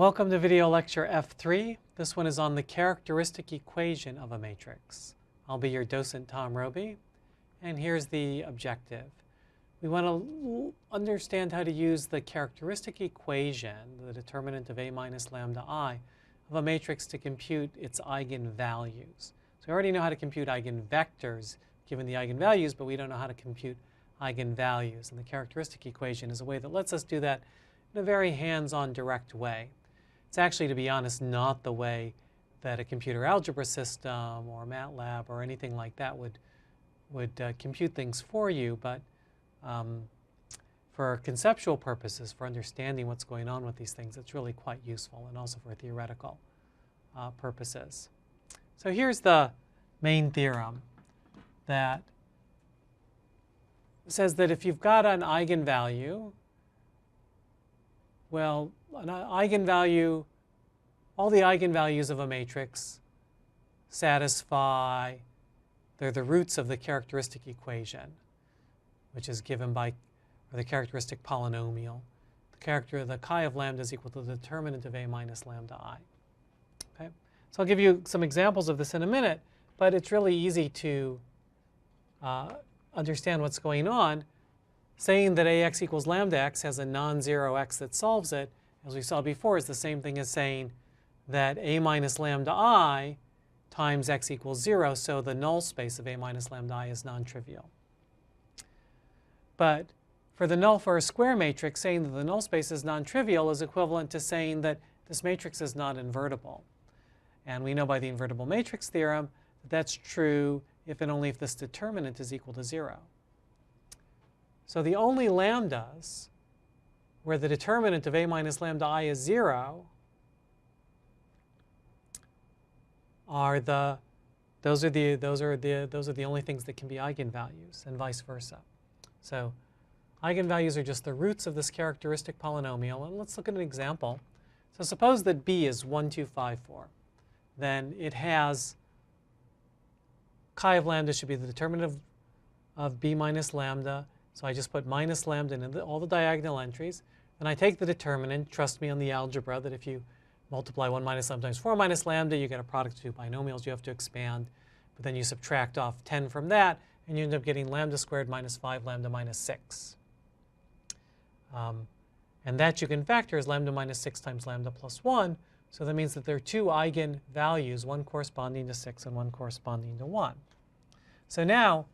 Welcome to video lecture F3. This one is on the characteristic equation of a matrix. I'll be your docent, Tom Roby, and here's the objective. We want to understand how to use the characteristic equation, the determinant of A minus lambda I, of a matrix to compute its eigenvalues. So we already know how to compute eigenvectors given the eigenvalues, but we don't know how to compute eigenvalues. And the characteristic equation is a way that lets us do that in a very hands-on, direct way. It's actually, to be honest, not the way that a computer algebra system or MATLAB or anything like that would compute things for you, but for conceptual purposes, for understanding what's going on with these things, it's really quite useful, and also for theoretical purposes. So here's the main theorem that says that if you've got an eigenvalue, well, an eigenvalue, all the eigenvalues of a matrix satisfy, they're the roots of the characteristic equation, which is given by, or the characteristic polynomial. The chi of lambda is equal to the determinant of A minus lambda I. Okay? So I'll give you some examples of this in a minute, but it's really easy to understand what's going on. Saying that AX equals lambda x has a non-zero x that solves it, as we saw before, is the same thing as saying that A minus lambda I times x equals 0, so the null space of A minus lambda I is non-trivial. But for a square matrix, saying that the null space is non-trivial is equivalent to saying that this matrix is not invertible. And we know by the invertible matrix theorem that that's true if and only if this determinant is equal to 0. So the only lambdas where the determinant of A minus lambda I is 0 are those are the only things that can be eigenvalues, and vice versa. So eigenvalues are just the roots of this characteristic polynomial. And let's look at an example. So suppose that B is 1, 2, 5, 4. Then it has chi of lambda should be the determinant of B minus lambda. So I just put minus lambda in all the diagonal entries. And I take the determinant. Trust me on the algebra that if you multiply 1 minus lambda times 4 minus lambda, you get a product of two binomials you have to expand. But then you subtract off 10 from that, and you end up getting lambda squared minus 5 lambda minus 6. And that you can factor as lambda minus 6 times lambda plus 1. So that means that there are two eigenvalues, one corresponding to 6 and one corresponding to 1. So now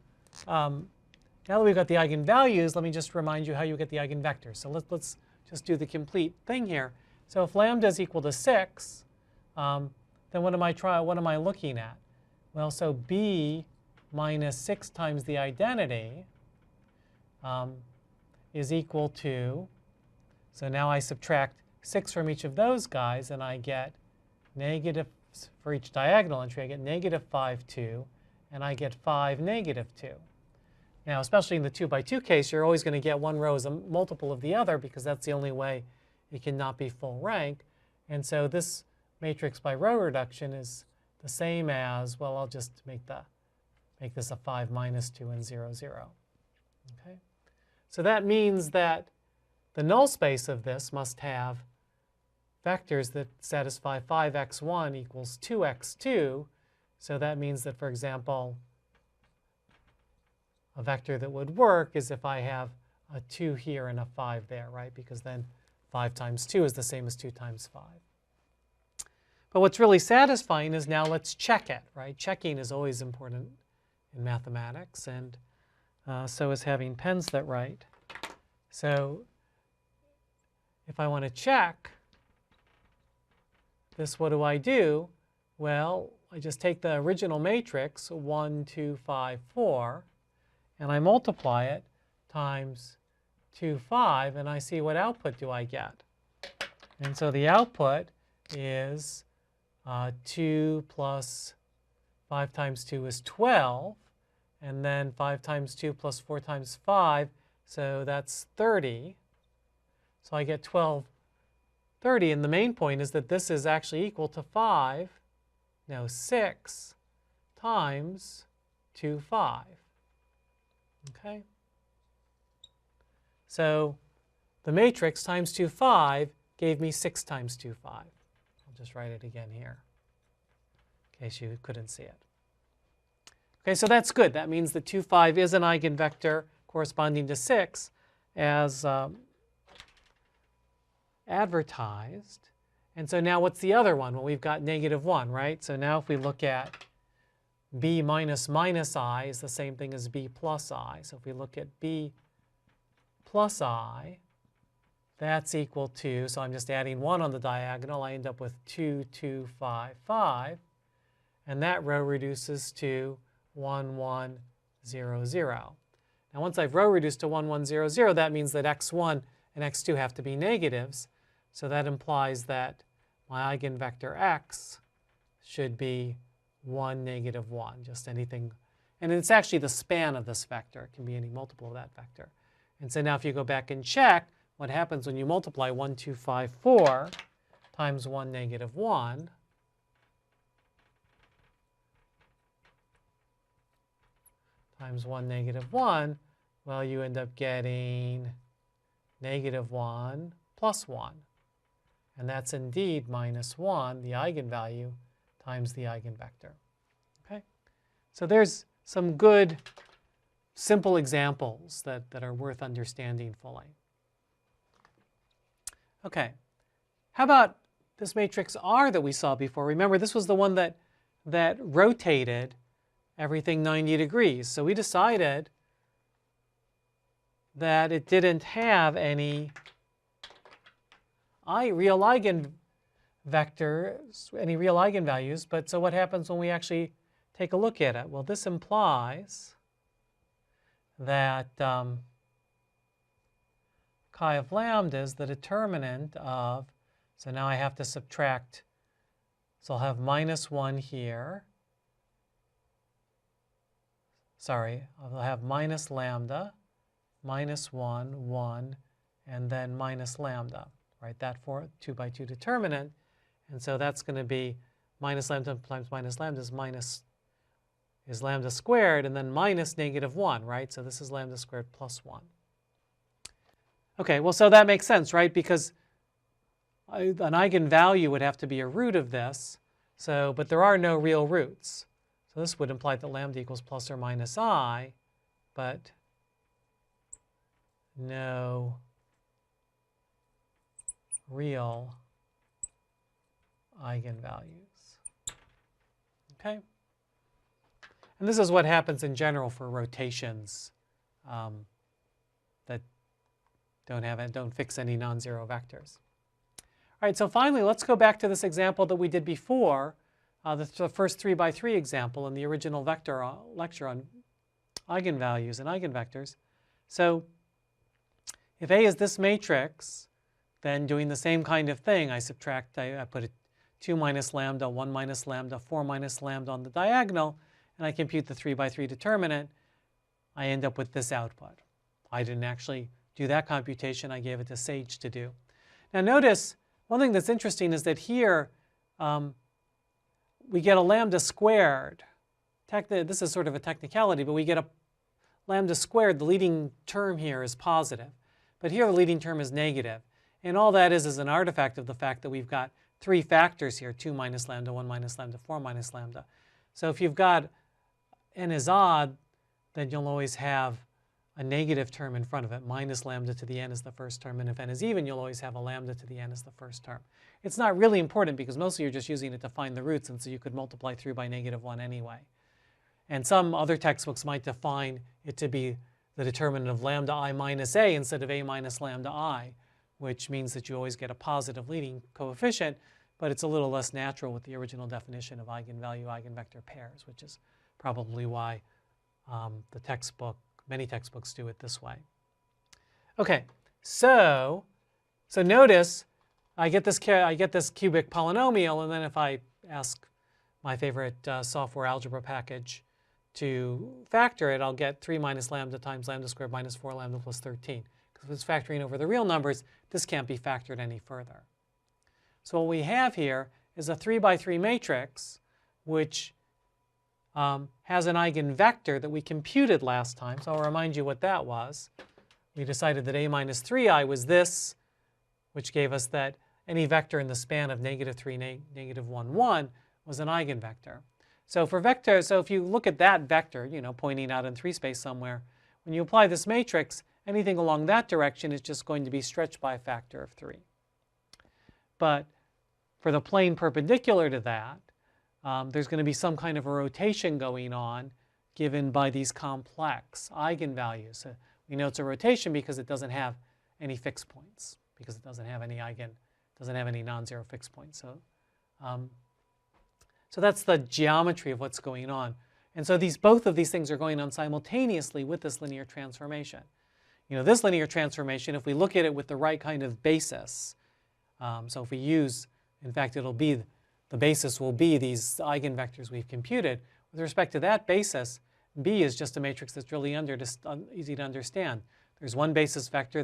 that we've got the eigenvalues, let me just remind you how you get the eigenvectors. So let's just do the complete thing here. So if lambda is equal to 6, then what am I looking at? Well, so B minus 6 times the identity is equal to, so now I subtract 6 from each of those guys, and I get negative, for each diagonal entry, I get negative 5, 2, and I get 5, negative 2. Now, especially in the 2 by 2 case, you're always going to get one row as a multiple of the other because that's the only way it cannot be full rank. And so this matrix by row reduction is the same as, well, I'll just make this a 5 minus 2 and 0, 0. Okay? So that means that the null space of this must have vectors that satisfy 5x1 equals 2x2. So that means that, for example, a vector that would work is if I have a 2 here and a 5 there, right? Because then 5 times 2 is the same as 2 times 5. But what's really satisfying is now let's check it, right? Checking is always important in mathematics, and so is having pens that write. So if I want to check this, what do I do? Well, I just take the original matrix, 1, 2, 5, 4, and I multiply it times 2, 5, and I see what output do I get. And so the output is 2 plus 5 times 2 is 12, and then 5 times 2 plus 4 times 5, so that's 30. So I get 12, 30, and the main point is that this is actually equal to 6 times 2, 5. Okay? So the matrix times 2, 5 gave me 6 times 2, 5. I'll just write it again here in case you couldn't see it. Okay, so that's good. That means that 2, 5 is an eigenvector corresponding to 6 as advertised. And so now what's the other one? Well, we've got -1, right? So now if we look at b minus minus I is the same thing as b plus I. So if we look at b plus I, that's equal to, so I'm just adding 1 on the diagonal, I end up with 2, 2, 5, 5. And that row reduces to 1, 1, 0, 0. Now once I've row reduced to 1, 1, 0, 0, that means that x1 and x2 have to be negatives. So that implies that my eigenvector x should be 1, -1, just anything. And it's actually the span of this vector. It can be any multiple of that vector. And so now if you go back and check what happens when you multiply 1, 2, 5, 4 times 1, -1, times 1, -1, well, you end up getting -1 plus 1. And that's indeed -1, the eigenvalue, times the eigenvector. Okay? So there's some good, simple examples that are worth understanding fully. Okay. How about this matrix R that we saw before? Remember, this was the one that rotated everything 90 degrees. So we decided that it didn't have any real eigenvectors, any real eigenvalues. But so what happens when we actually take a look at it? Well, this implies that chi of lambda is the determinant of, so now I have to subtract, so I'll have -1 here. Sorry, I'll have minus lambda, -1, 1, and then minus lambda, right? That for 2 by 2 determinant. And so that's going to be minus lambda times minus lambda is lambda squared, and then minus -1, right? So this is lambda squared plus 1. Okay, well, so that makes sense, right? Because an eigenvalue would have to be a root of this, so, but there are no real roots. So this would imply that lambda equals plus or minus I, but no real eigenvalues. Okay? And this is what happens in general for rotations that don't fix any non-zero vectors. All right, so finally, let's go back to this example that we did before, the first 3 by 3 example in the original lecture on eigenvalues and eigenvectors. So if A is this matrix, then doing the same kind of thing, I subtract, I put a 2 minus lambda, 1 minus lambda, 4 minus lambda on the diagonal, and I compute the 3 by 3 determinant. I end up with this output. I didn't actually do that computation. I gave it to Sage to do. Now notice, one thing that's interesting is that here we get a lambda squared. This is sort of a technicality, but we get a lambda squared. The leading term here is positive. But here the leading term is negative. And all that is an artifact of the fact that we've got 3 factors here, 2 minus lambda, 1 minus lambda, 4 minus lambda. So if you've got n is odd, then you'll always have a negative term in front of it. Minus lambda to the n is the first term. And if n is even, you'll always have a lambda to the n as the first term. It's not really important because mostly you're just using it to find the roots, and so you could multiply through by -1 anyway. And some other textbooks might define it to be the determinant of lambda I minus a instead of a minus lambda I, which means that you always get a positive leading coefficient, but it's a little less natural with the original definition of eigenvalue-eigenvector pairs, which is probably why many textbooks do it this way. Okay, so notice I get this cubic polynomial, and then if I ask my favorite software algebra package to factor it, I'll get 3 minus lambda times lambda squared minus 4 lambda plus 13. Because if it's factoring over the real numbers, this can't be factored any further. So what we have here is a 3 by 3 matrix, which has an eigenvector that we computed last time. So I'll remind you what that was. We decided that a minus 3i was this, which gave us that any vector in the span of -3, -1, 1 was an eigenvector. So for vectors, so if you look at that vector, you know, pointing out in 3 space somewhere, when you apply this matrix, anything along that direction is just going to be stretched by a factor of 3. But for the plane perpendicular to that, there's going to be some kind of a rotation going on given by these complex eigenvalues. So we know it's a rotation because it doesn't have any fixed points, because it doesn't have any non-zero fixed points. So that's the geometry of what's going on. And so both of these things are going on simultaneously with this linear transformation. You know, this linear transformation, if we look at it with the right kind of basis, so if we use, in fact, the basis will be these eigenvectors we've computed. With respect to that basis, B is just a matrix that's really easy to understand. There's one basis vector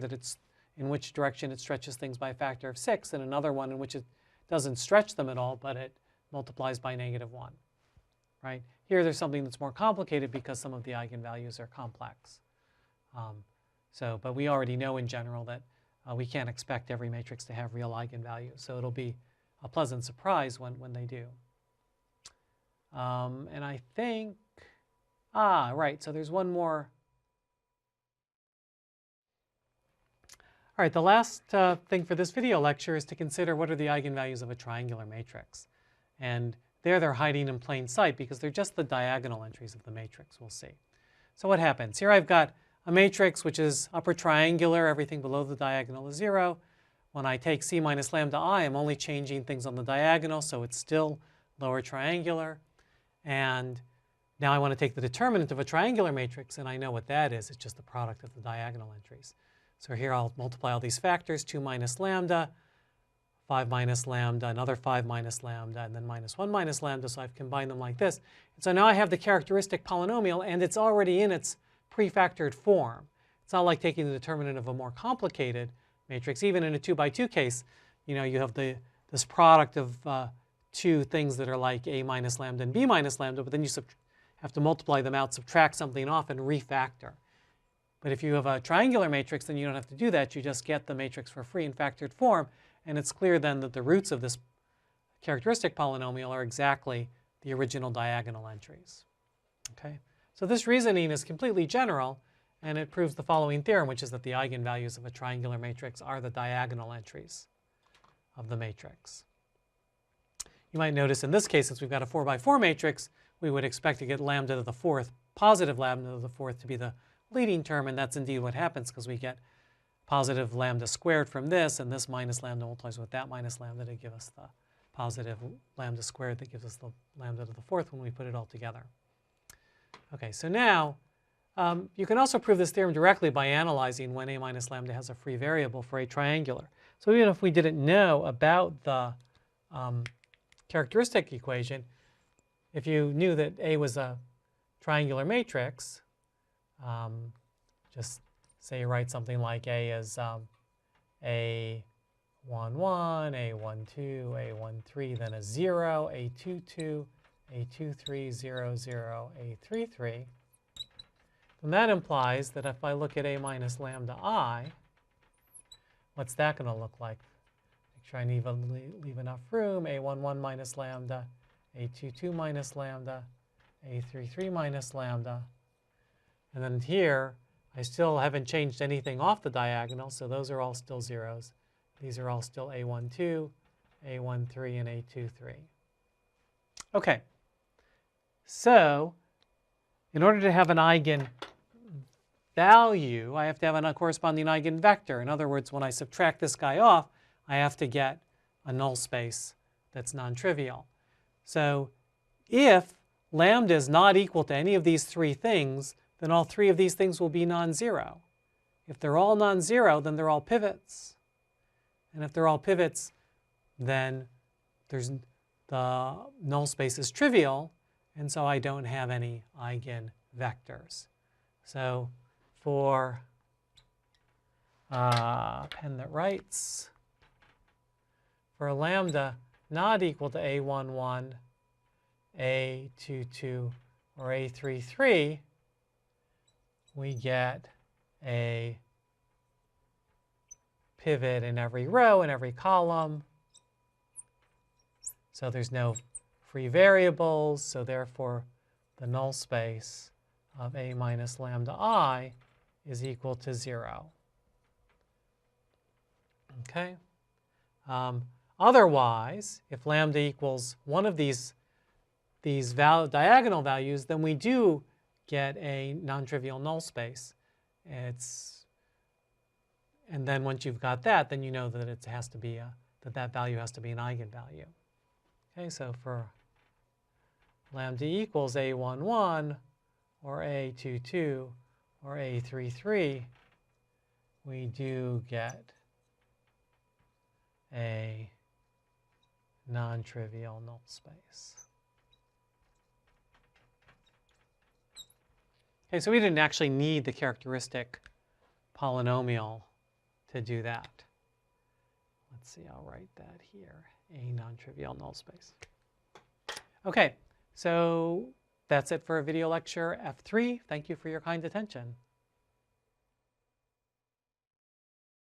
in which direction it stretches things by a factor of 6, and another one in which it doesn't stretch them at all, but it multiplies by -1. Right? Here there's something that's more complicated because some of the eigenvalues are complex. But we already know in general that we can't expect every matrix to have real eigenvalues. So it'll be a pleasant surprise when they do. And I think, right, so there's one more. All right, the last thing for this video lecture is to consider what are the eigenvalues of a triangular matrix. And they're hiding in plain sight because they're just the diagonal entries of the matrix, we'll see. So what happens? Here I've got a matrix which is upper triangular, everything below the diagonal is 0. When I take C minus lambda I, I'm only changing things on the diagonal, so it's still lower triangular. And now I want to take the determinant of a triangular matrix, and I know what that is. It's just the product of the diagonal entries. So here I'll multiply all these factors, 2 minus lambda, 5 minus lambda, another 5 minus lambda, and then minus 1 minus lambda, so I've combined them like this. And so now I have the characteristic polynomial, and it's already in its prefactored form. It's not like taking the determinant of a more complicated matrix. Even in a 2 by 2 case, you know, you have this product of two things that are like A minus lambda and B minus lambda, but then you have to multiply them out, subtract something off, and refactor. But if you have a triangular matrix, then you don't have to do that. You just get the matrix for free in factored form, and it's clear then that the roots of this characteristic polynomial are exactly the original diagonal entries. Okay? So this reasoning is completely general, and it proves the following theorem, which is that the eigenvalues of a triangular matrix are the diagonal entries of the matrix. You might notice in this case, since we've got a 4 by 4 matrix, we would expect to get lambda to the 4th, positive lambda to the 4th, to be the leading term, and that's indeed what happens because we get positive lambda squared from this, and this minus lambda multiplies with that minus lambda to give us the positive lambda squared that gives us the lambda to the 4th when we put it all together. Okay, so now you can also prove this theorem directly by analyzing when A minus lambda has a free variable for a triangular. So even if we didn't know about the characteristic equation, if you knew that A was a triangular matrix, just say you write something like A is A11, A12, A13, then a 0, A22, A23, 0, 0, A33. And that implies that if I look at A minus lambda I, what's that going to look like? Make sure I leave enough room. A11 minus lambda, A22 minus lambda, A33 minus lambda. And then here, I still haven't changed anything off the diagonal, so those are all still zeros. These are all still A12, A13, and A23. Okay, so in order to have an eigenvalue, I have to have a corresponding eigenvector. In other words, when I subtract this guy off, I have to get a null space that's non-trivial. So if lambda is not equal to any of these three things, then all three of these things will be non-zero. If they're all non-zero, then they're all pivots. And if they're all pivots, then the null space is trivial, and so I don't have any eigenvectors. So for pen that writes, for a lambda not equal to A11, A22, or A33, we get a pivot in every row, in every column, So there's no free variables, so therefore the null space of A minus lambda I is equal to 0. Okay. Otherwise, if lambda equals one of these diagonal values, then we do get a non-trivial null space. And then once you've got that, then you know that it has to be that value has to be an eigenvalue. Okay, so for lambda equals A11 or A22 or A33, we do get a non-trivial null space. Okay, so we didn't actually need the characteristic polynomial to do that. Let's see, I'll write that here, a non-trivial null space. Okay, so that's it for video lecture F3. Thank you for your kind attention.